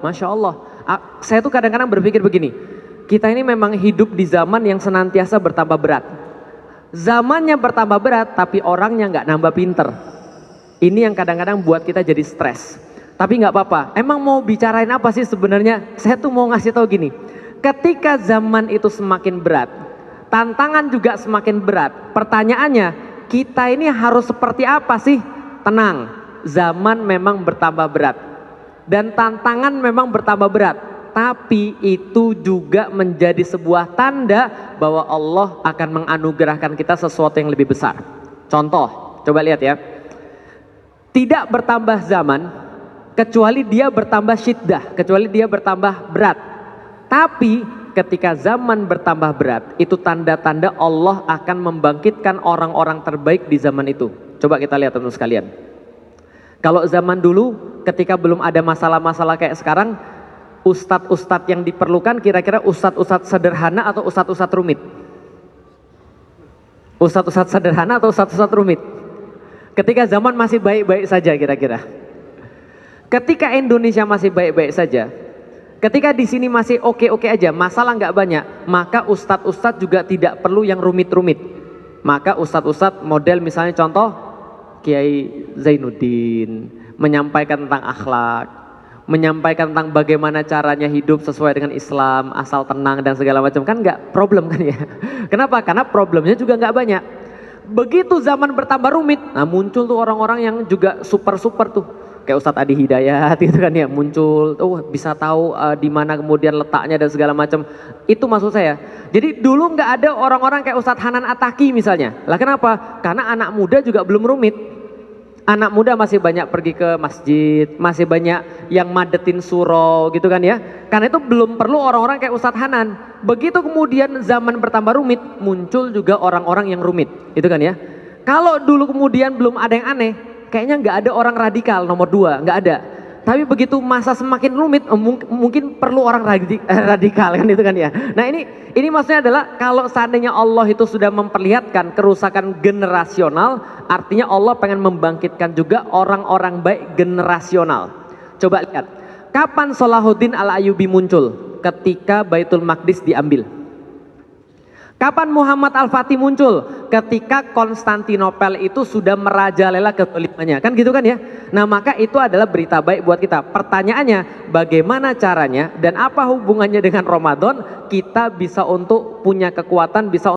Masya Allah, saya tuh kadang-kadang berpikir begini, kita ini memang hidup di zaman yang senantiasa bertambah berat. Zamannya bertambah berat, tapi orangnya nggak nambah pinter. Ini yang kadang-kadang buat kita jadi stres. Tapi nggak apa-apa, emang mau bicarain apa sih sebenarnya? Saya tuh mau ngasih tahu gini, ketika zaman itu semakin berat, tantangan juga semakin berat. Pertanyaannya, kita ini harus seperti apa sih? Tenang, zaman memang bertambah berat. Dan tantangan memang bertambah berat, tapi itu juga menjadi sebuah tanda bahwa Allah akan menganugerahkan kita sesuatu yang lebih besar. Contoh, coba lihat ya. Tidak bertambah zaman kecuali dia bertambah syiddah, kecuali dia bertambah berat. Tapi ketika zaman bertambah berat, itu tanda-tanda Allah akan membangkitkan orang-orang terbaik di zaman itu. Coba kita lihat teman-teman sekalian. Kalau zaman dulu ketika belum ada masalah-masalah kayak sekarang, ustadz-ustadz yang diperlukan kira-kira ustadz-ustadz sederhana atau ustadz-ustadz rumit? Ustadz-ustadz sederhana atau ustadz-ustadz rumit? Ketika zaman masih baik-baik saja kira-kira. Ketika Indonesia masih baik-baik saja, ketika di sini masih oke-oke aja, masalah nggak banyak, maka ustadz-ustadz juga tidak perlu yang rumit-rumit. Maka ustadz-ustadz model misalnya contoh Kiai Zainuddin menyampaikan tentang akhlak, menyampaikan tentang bagaimana caranya hidup sesuai dengan Islam, asal tenang dan segala macam, kan nggak problem kan ya. Kenapa? Karena problemnya juga nggak banyak. Begitu zaman bertambah rumit, nah muncul tuh orang-orang yang juga super-super tuh, kayak Ustadz Adi Hidayat gitu kan ya, muncul tuh bisa tahu di mana kemudian letaknya dan segala macam. Itu maksud saya. Jadi dulu nggak ada orang-orang kayak Ustadz Hanan Ataki misalnya. Lah kenapa? Karena anak muda juga belum rumit. Anak muda masih banyak pergi ke masjid, masih banyak yang madetin surau gitu kan ya. Karena itu belum perlu orang-orang kayak Ustadz Hanan. Begitu kemudian zaman bertambah rumit, muncul juga orang-orang yang rumit, itu kan ya. Kalau dulu kemudian belum ada yang aneh, kayaknya nggak ada orang radikal nomor 2, nggak ada. Tapi begitu masa semakin rumit, mungkin perlu orang radikal kan itu kan ya. Nah ini maksudnya adalah kalau seandainya Allah itu sudah memperlihatkan kerusakan generasional, artinya Allah pengen membangkitkan juga orang-orang baik generasional. Coba lihat, kapan Salahuddin Al-Ayyubi muncul? Ketika Baitul Maqdis diambil. Kapan Muhammad Al-Fatih muncul? Ketika Konstantinopel itu sudah merajalela kezalimannya, kan gitu kan ya. Nah maka itu adalah berita baik buat kita. Pertanyaannya, bagaimana caranya dan apa hubungannya dengan Ramadan kita bisa untuk punya kekuatan, bisa